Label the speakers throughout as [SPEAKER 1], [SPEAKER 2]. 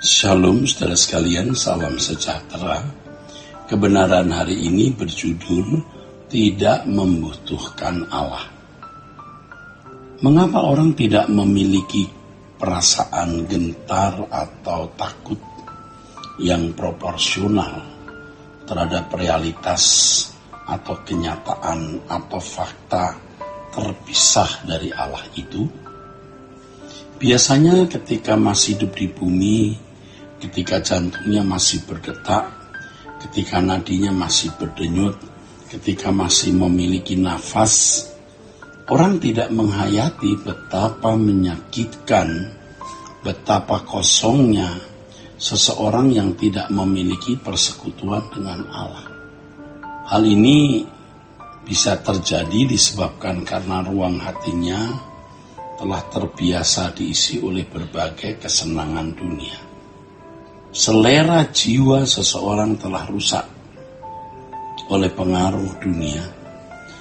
[SPEAKER 1] Shalom saudara sekalian, salam sejahtera. Kebenaran hari ini berjudul Tidak Membutuhkan Allah. Mengapa orang tidak memiliki perasaan gentar atau takut yang proporsional terhadap realitas atau kenyataan atau fakta terpisah dari Allah itu? Biasanya ketika masih hidup di bumi, ketika jantungnya masih berdetak, ketika nadinya masih berdenyut, ketika masih memiliki nafas, orang tidak menghayati betapa menyakitkan, betapa kosongnya seseorang yang tidak memiliki persekutuan dengan Allah. Hal ini bisa terjadi disebabkan karena ruang hatinya telah terbiasa diisi oleh berbagai kesenangan dunia. Selera jiwa seseorang telah rusak oleh pengaruh dunia,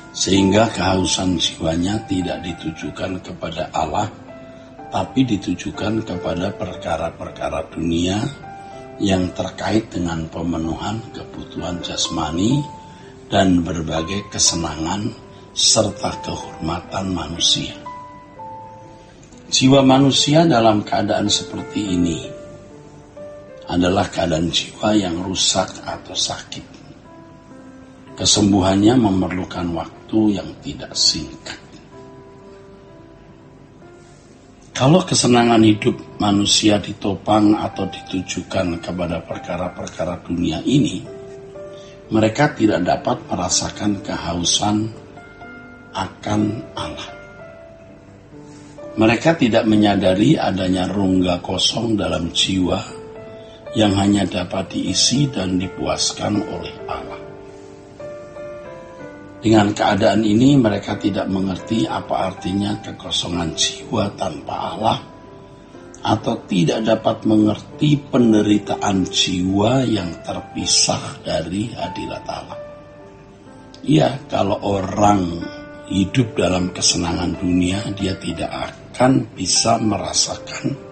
[SPEAKER 1] sehingga kehausan jiwanya tidak ditujukan kepada Allah, tapi ditujukan kepada perkara-perkara dunia yang terkait dengan pemenuhan kebutuhan jasmani dan berbagai kesenangan serta kehormatan manusia. Jiwa manusia dalam keadaan seperti ini adalah keadaan jiwa yang rusak atau sakit. Kesembuhannya memerlukan waktu yang tidak singkat. Kalau kesenangan hidup manusia ditopang atau ditujukan kepada perkara-perkara dunia ini, mereka tidak dapat merasakan kehausan akan Allah. Mereka tidak menyadari adanya rongga kosong dalam jiwa yang hanya dapat diisi dan dipuaskan oleh Allah. Dengan keadaan ini mereka tidak mengerti apa artinya kekosongan jiwa tanpa Allah, atau tidak dapat mengerti penderitaan jiwa yang terpisah dari hadirat Allah. Ya, kalau orang hidup dalam kesenangan dunia, dia tidak akan bisa merasakan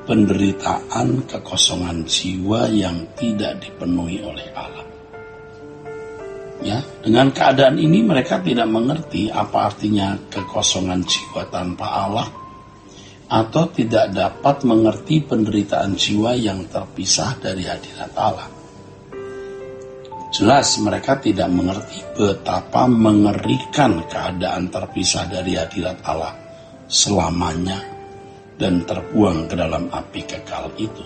[SPEAKER 1] penderitaan kekosongan jiwa yang tidak dipenuhi oleh Allah. Ya, dengan keadaan ini mereka tidak mengerti apa artinya kekosongan jiwa tanpa Allah, atau tidak dapat mengerti penderitaan jiwa yang terpisah dari hadirat Allah. Jelas mereka tidak mengerti betapa mengerikan keadaan terpisah dari hadirat Allah selamanya dan terbuang ke dalam api kekal itu.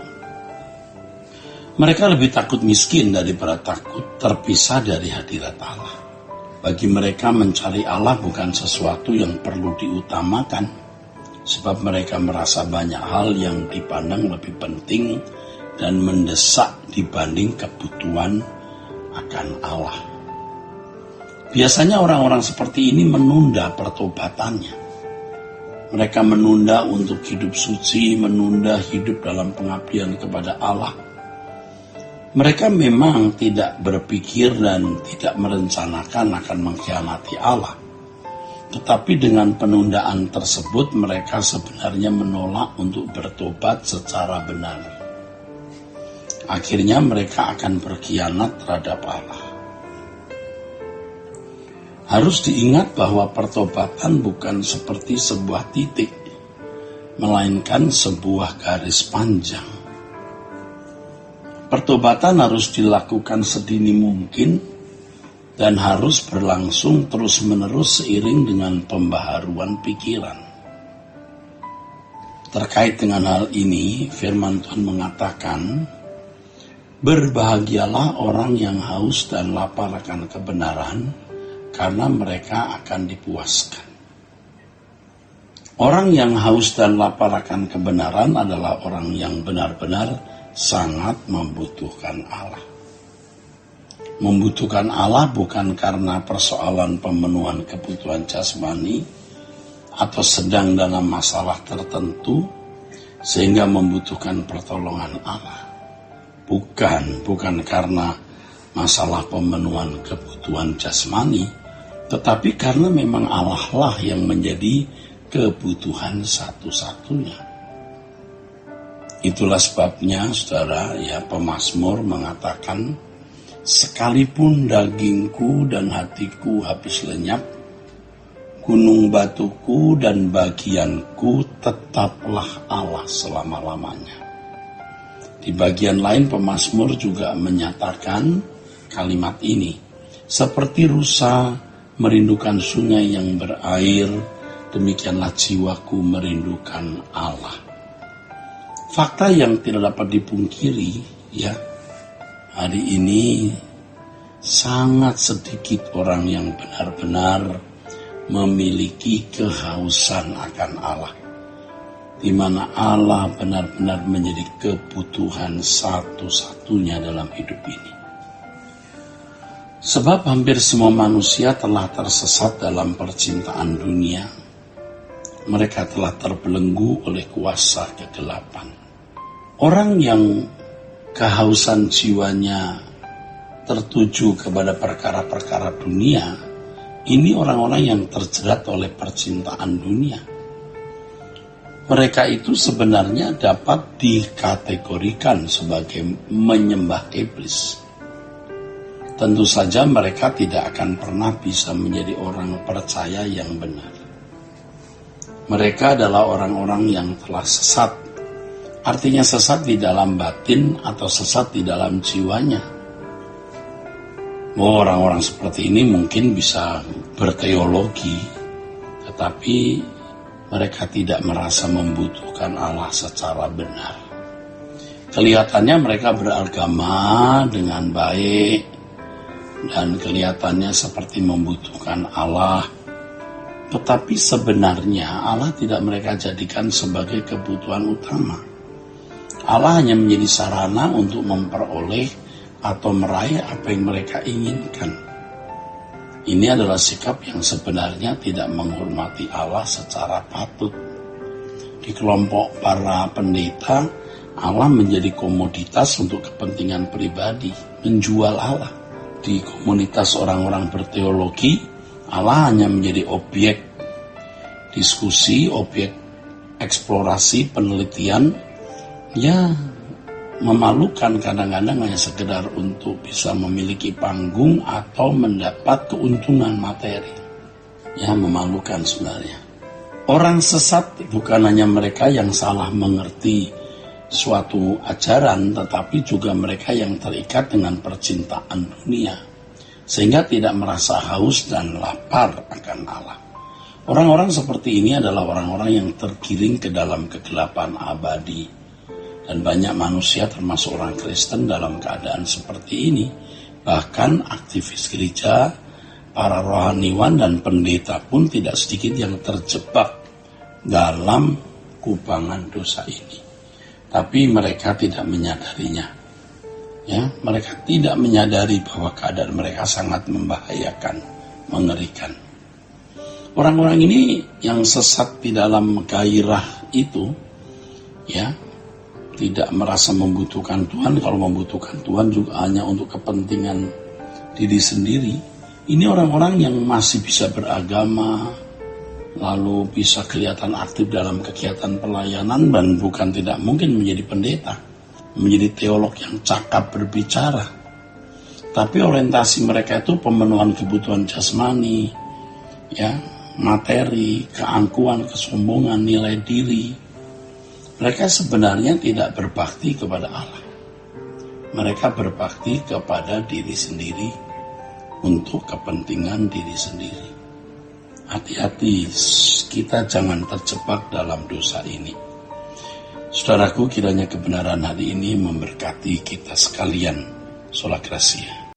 [SPEAKER 1] Mereka lebih takut miskin daripada takut terpisah dari hadirat Allah. Bagi mereka mencari Allah bukan sesuatu yang perlu diutamakan, sebab mereka merasa banyak hal yang dipandang lebih penting dan mendesak dibanding kebutuhan akan Allah. Biasanya orang-orang seperti ini menunda pertobatannya. Mereka menunda untuk hidup suci, menunda hidup dalam pengabdian kepada Allah. Mereka memang tidak berpikir dan tidak merencanakan akan mengkhianati Allah. Tetapi dengan penundaan tersebut mereka sebenarnya menolak untuk bertobat secara benar. Akhirnya mereka akan berkhianat terhadap Allah. Harus diingat bahwa pertobatan bukan seperti sebuah titik, melainkan sebuah garis panjang. Pertobatan harus dilakukan sedini mungkin dan harus berlangsung terus-menerus seiring dengan pembaharuan pikiran. Terkait dengan hal ini, firman Tuhan mengatakan, "Berbahagialah orang yang haus dan lapar akan kebenaran, karena mereka akan dipuaskan." Orang yang haus dan lapar akan kebenaran adalah orang yang benar-benar sangat membutuhkan Allah. Membutuhkan Allah bukan karena persoalan pemenuhan kebutuhan jasmani atau sedang dalam masalah tertentu sehingga membutuhkan pertolongan Allah. Bukan karena masalah pemenuhan kebutuhan jasmani, tetapi karena memang Allah lah yang menjadi kebutuhan satu-satunya. Itulah sebabnya, saudara, ya, pemazmur mengatakan, sekalipun dagingku dan hatiku habis lenyap, gunung batuku dan bagianku tetaplah Allah selama-lamanya. Di bagian lain pemazmur juga menyatakan kalimat ini, seperti rusa merindukan sungai yang berair, demikianlah jiwaku merindukan Allah. Fakta yang tidak dapat dipungkiri, ya, hari ini sangat sedikit orang yang benar-benar memiliki kehausan akan Allah, di mana Allah benar-benar menjadi kebutuhan satu-satunya dalam hidup ini. Sebab hampir semua manusia telah tersesat dalam percintaan dunia. Mereka telah terbelenggu oleh kuasa kegelapan. Orang yang kehausan jiwanya tertuju kepada perkara-perkara dunia, ini orang-orang yang terjerat oleh percintaan dunia. Mereka itu sebenarnya dapat dikategorikan sebagai menyembah iblis. Tentu saja mereka tidak akan pernah bisa menjadi orang percaya yang benar. Mereka adalah orang-orang yang telah sesat. Artinya sesat di dalam batin atau sesat di dalam jiwanya. Orang-orang seperti ini mungkin bisa berteologi, tetapi mereka tidak merasa membutuhkan Allah secara benar. Kelihatannya mereka beragama dengan baik, dan kelihatannya seperti membutuhkan Allah. Tetapi sebenarnya Allah tidak mereka jadikan sebagai kebutuhan utama. Allah hanya menjadi sarana untuk memperoleh atau meraih apa yang mereka inginkan. Ini adalah sikap yang sebenarnya tidak menghormati Allah secara patut. Di kelompok para pendeta, Allah menjadi komoditas untuk kepentingan pribadi, menjual Allah. Di komunitas orang-orang berteologi, Allah hanya menjadi objek diskusi, objek eksplorasi, penelitian, ya memalukan kadang-kadang hanya sekedar untuk bisa memiliki panggung atau mendapat keuntungan materi. Ya, memalukan sebenarnya. Orang sesat bukan hanya mereka yang salah mengerti suatu ajaran, tetapi juga mereka yang terikat dengan percintaan dunia, sehingga tidak merasa haus dan lapar akan Allah. Orang-orang seperti ini adalah orang-orang yang tergiring ke dalam kegelapan abadi. Dan banyak manusia termasuk orang Kristen dalam keadaan seperti ini. Bahkan aktivis gereja, para rohaniwan dan pendeta pun tidak sedikit yang terjebak dalam kubangan dosa ini. Tapi mereka tidak menyadarinya. Ya, mereka tidak menyadari bahwa keadaan mereka sangat membahayakan, mengerikan. Orang-orang ini yang sesat di dalam gairah itu, ya, tidak merasa membutuhkan Tuhan. Kalau membutuhkan Tuhan juga hanya untuk kepentingan diri sendiri. Ini orang-orang yang masih bisa beragama, lalu bisa kelihatan aktif dalam kegiatan pelayanan, dan bukan tidak mungkin menjadi pendeta, menjadi teolog yang cakap berbicara. Tapi orientasi mereka itu pemenuhan kebutuhan jasmani, ya, materi, keangkuhan, kesombongan, nilai diri. Mereka sebenarnya tidak berbakti kepada Allah. Mereka berbakti kepada diri sendiri untuk kepentingan diri sendiri. Hati-hati, kita jangan terjebak dalam dosa ini. Saudaraku, kiranya kebenaran hari ini memberkati kita sekalian. Sola Gracia.